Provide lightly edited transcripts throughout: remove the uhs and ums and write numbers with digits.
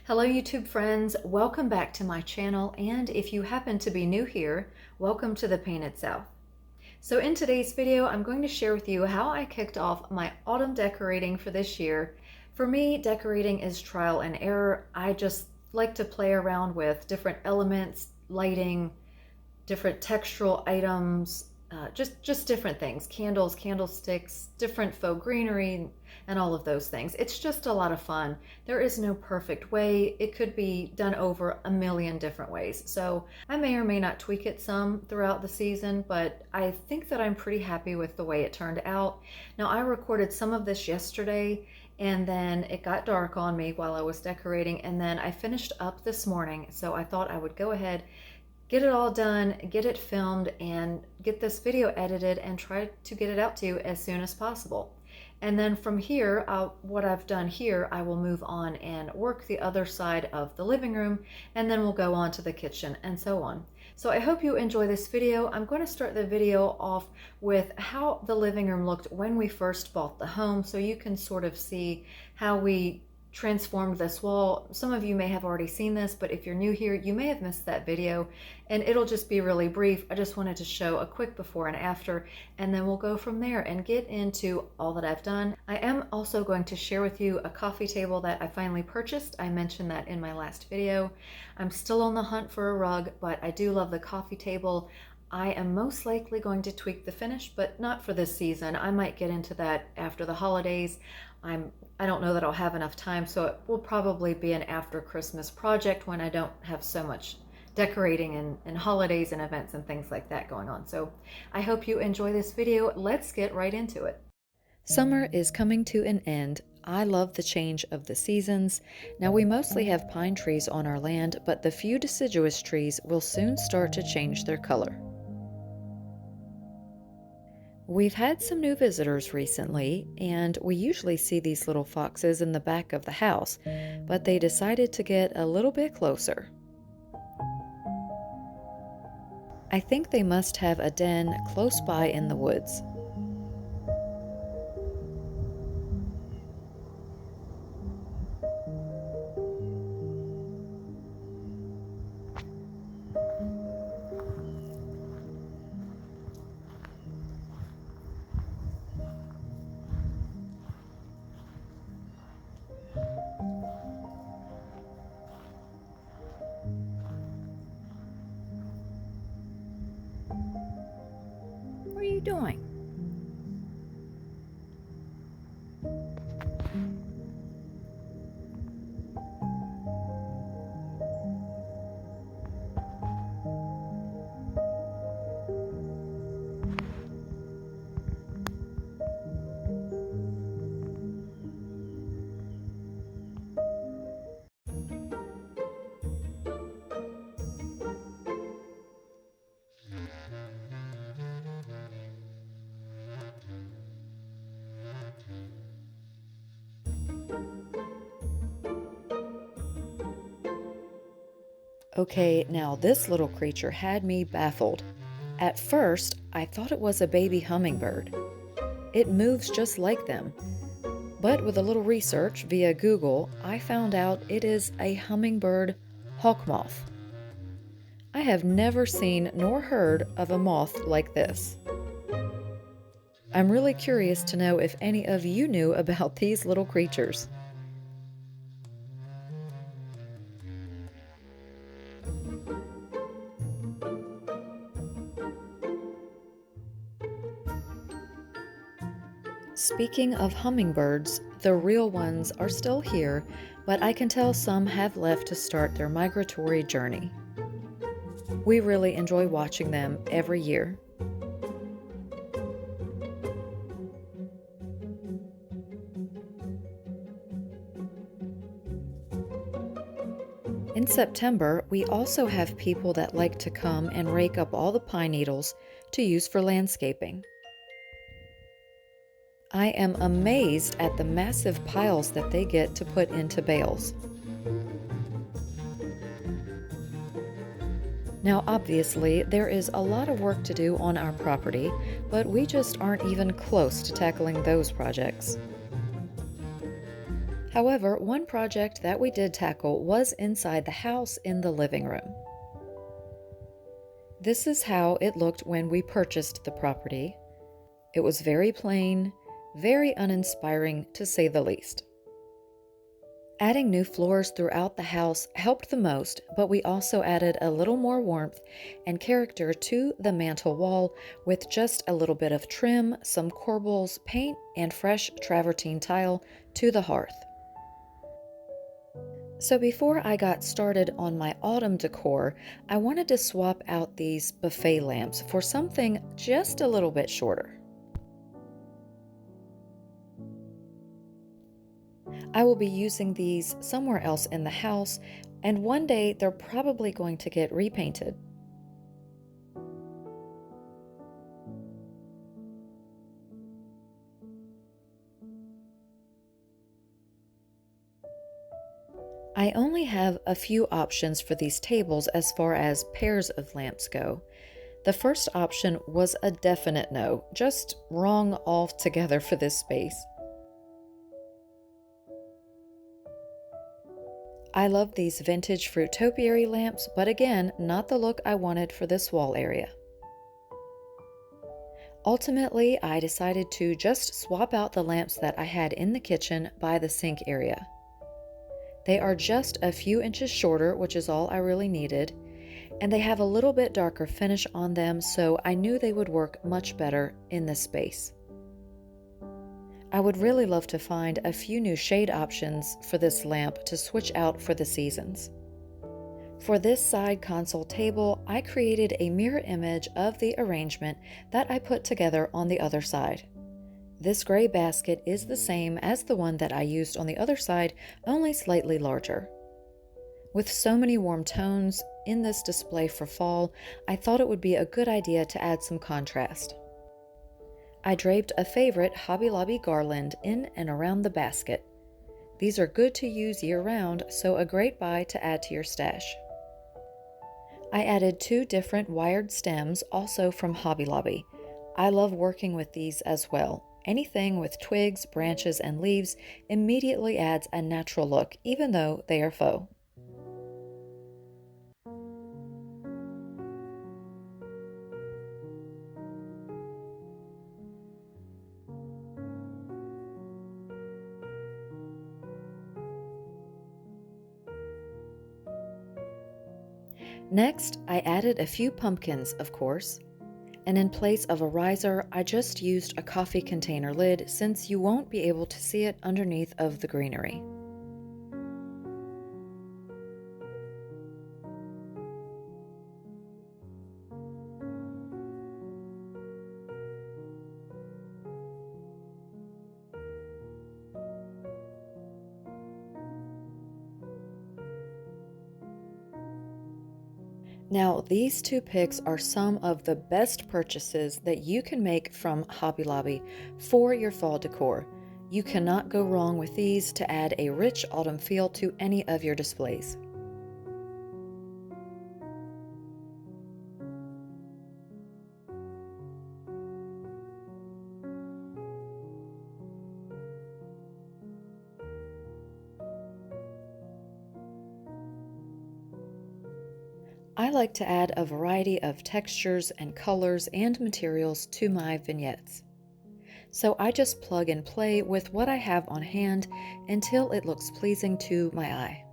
Hello YouTube friends, welcome back to my channel, and if you happen to be new here, welcome to the Painted South. So in today's video, I'm going to share with you how I kicked off my autumn decorating for this year. For me, decorating is trial and error. I just like to play around with different elements, lighting, different textural items, just different things, candles, candlesticks, different faux greenery, and all of those things. It's just a lot of fun. There is no perfect way. It could be done over a million different ways. So I may or may not tweak it some throughout the season, but I think that I'm pretty happy with the way it turned out. Now, I recorded some of this yesterday, and then it got dark on me while I was decorating, and then I finished up this morning. So I thought I would go ahead, get it all done, get it filmed, and get this video edited and try to get it out to you as soon as possible. And then from here, what I've done here, I will move on and work the other side of the living room, and then we'll go on to the kitchen and so on. So I hope you enjoy this video. I'm going to start the video off with how the living room looked when we first bought the home, so you can sort of see how we transformed this wall. Some of you may have already seen this, but if you're new here, you may have missed that video, and it'll just be really brief. I just wanted to show a quick before and after, and then we'll go from there and get into all that I've done. I am also going to share with you a coffee table that I finally purchased. I mentioned that in my last video. I'm still on the hunt for a rug, but I do love the coffee table. I am most likely going to tweak the finish, but not for this season. I might get into that after the holidays. I don't know that I'll have enough time, so it will probably be an after Christmas project when I don't have so much decorating and holidays and events and things like that going on. So I hope you enjoy this video. Let's get right into it. Summer is coming to an end. I love the change of the seasons. Now, we mostly have pine trees on our land, but the few deciduous trees will soon start to change their color. We've had some new visitors recently, and we usually see these little foxes in the back of the house, but they decided to get a little bit closer. I think they must have a den close by in the woods. What are you doing? Okay, now this little creature had me baffled. At first, I thought it was a baby hummingbird. It moves just like them. But with a little research via Google, I found out it is a hummingbird hawk moth. I have never seen nor heard of a moth like this. I'm really curious to know if any of you knew about these little creatures. Speaking of hummingbirds, the real ones are still here, but I can tell some have left to start their migratory journey. We really enjoy watching them every year. In September, we also have people that like to come and rake up all the pine needles to use for landscaping. I am amazed at the massive piles that they get to put into bales. Now, obviously, there is a lot of work to do on our property, but we just aren't even close to tackling those projects. However, one project that we did tackle was inside the house in the living room. This is how it looked when we purchased the property. It was very plain, very uninspiring to say the least. Adding new floors throughout the house helped the most, but we also added a little more warmth and character to the mantle wall with just a little bit of trim, some corbels, paint, and fresh travertine tile to the hearth. So before I got started on my autumn decor, I wanted to swap out these buffet lamps for something just a little bit shorter. I will be using these somewhere else in the house, and one day they're probably going to get repainted. I only have a few options for these tables as far as pairs of lamps go. The first option was a definite no, just wrong altogether for this space. I love these vintage fruit topiary lamps, but again, not the look I wanted for this wall area. Ultimately, I decided to just swap out the lamps that I had in the kitchen by the sink area. They are just a few inches shorter, which is all I really needed, and they have a little bit darker finish on them, so I knew they would work much better in this space. I would really love to find a few new shade options for this lamp to switch out for the seasons. For this side console table, I created a mirror image of the arrangement that I put together on the other side. This gray basket is the same as the one that I used on the other side, only slightly larger. With so many warm tones in this display for fall, I thought it would be a good idea to add some contrast. I draped a favorite Hobby Lobby garland in and around the basket. These are good to use year-round, so a great buy to add to your stash. I added 2 different wired stems, also from Hobby Lobby. I love working with these as well. Anything with twigs, branches, and leaves immediately adds a natural look, even though they are faux. Next, I added a few pumpkins, of course, and in place of a riser, I just used a coffee container lid since you won't be able to see it underneath of the greenery. Now, these 2 picks are some of the best purchases that you can make from Hobby Lobby for your fall decor. You cannot go wrong with these to add a rich autumn feel to any of your displays. I like to add a variety of textures and colors and materials to my vignettes. So I just plug and play with what I have on hand until it looks pleasing to my eye.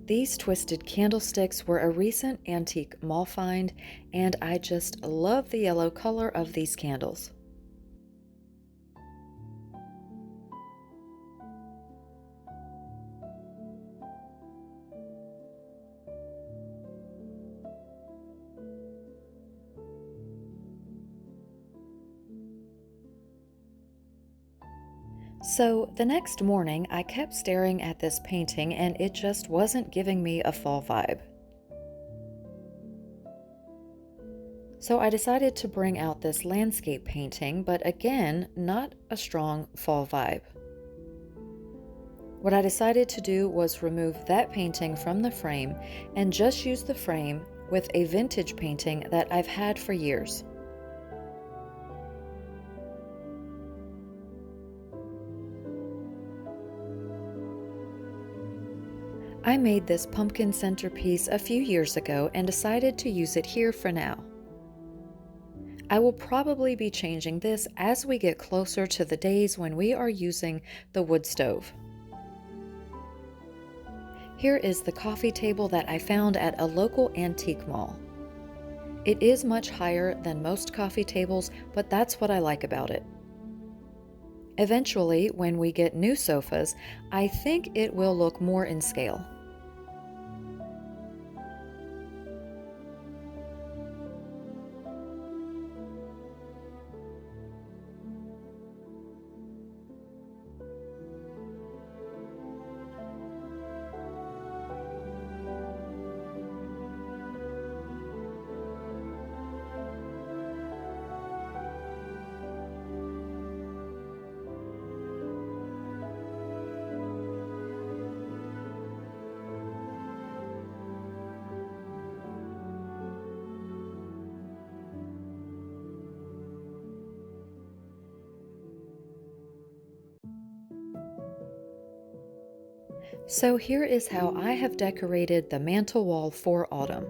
These twisted candlesticks were a recent antique mall find, and I just love the yellow color of these candles. So the next morning, I kept staring at this painting and it just wasn't giving me a fall vibe. So I decided to bring out this landscape painting, but again, not a strong fall vibe. What I decided to do was remove that painting from the frame and just use the frame with a vintage painting that I've had for years. I made this pumpkin centerpiece a few years ago and decided to use it here for now. I will probably be changing this as we get closer to the days when we are using the wood stove. Here is the coffee table that I found at a local antique mall. It is much higher than most coffee tables, but that's what I like about it. Eventually, when we get new sofas, I think it will look more in scale. So here is how I have decorated the mantle wall for autumn.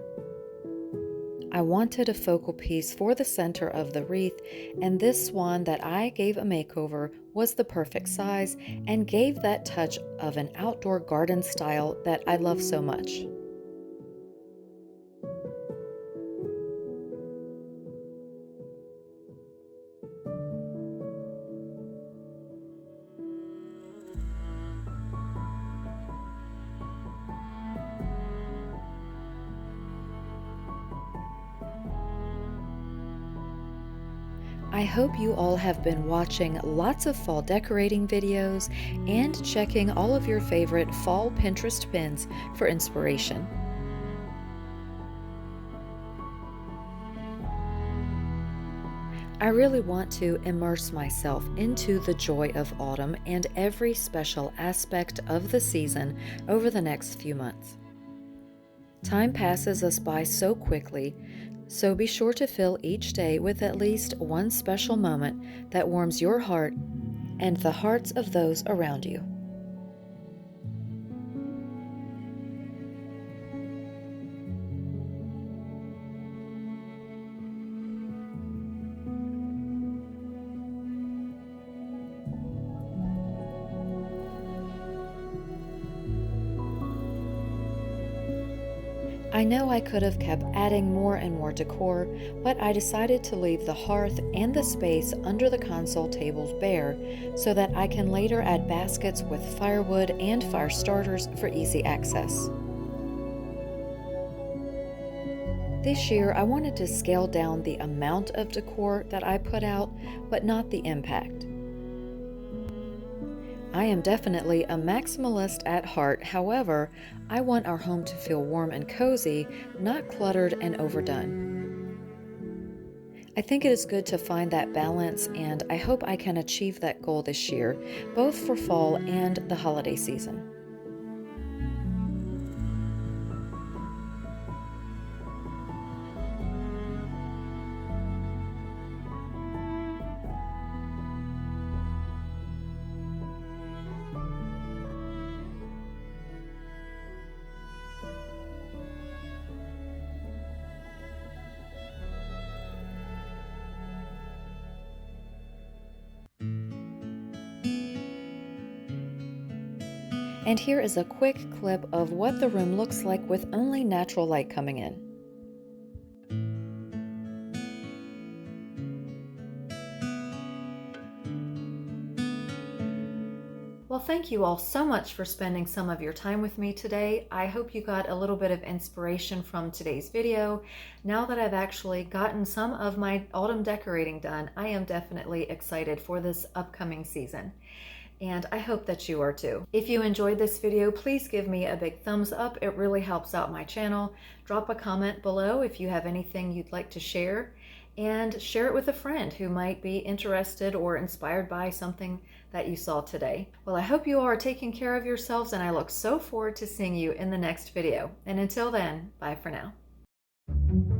I wanted a focal piece for the center of the wreath, and this swan that I gave a makeover was the perfect size and gave that touch of an outdoor garden style that I love so much. I hope you all have been watching lots of fall decorating videos and checking all of your favorite fall Pinterest pins for inspiration. I really want to immerse myself into the joy of autumn and every special aspect of the season over the next few months. Time passes us by so quickly, so be sure to fill each day with at least one special moment that warms your heart and the hearts of those around you. I know I could have kept adding more and more decor, but I decided to leave the hearth and the space under the console tables bare so that I can later add baskets with firewood and fire starters for easy access. This year, I wanted to scale down the amount of decor that I put out, but not the impact. I am definitely a maximalist at heart. However, I want our home to feel warm and cozy, not cluttered and overdone. I think it is good to find that balance, and I hope I can achieve that goal this year, both for fall and the holiday season. And here is a quick clip of what the room looks like with only natural light coming in. Well, thank you all so much for spending some of your time with me today. I hope you got a little bit of inspiration from today's video. Now that I've actually gotten some of my autumn decorating done, I am definitely excited for this upcoming season. and I hope that you are too. If you enjoyed this video, please give me a big thumbs up. It really helps out my channel. Drop a comment below if you have anything you'd like to share, and share it with a friend who might be interested or inspired by something that you saw today. Well, I hope you all are taking care of yourselves, and I look so forward to seeing you in the next video. And until then, bye for now.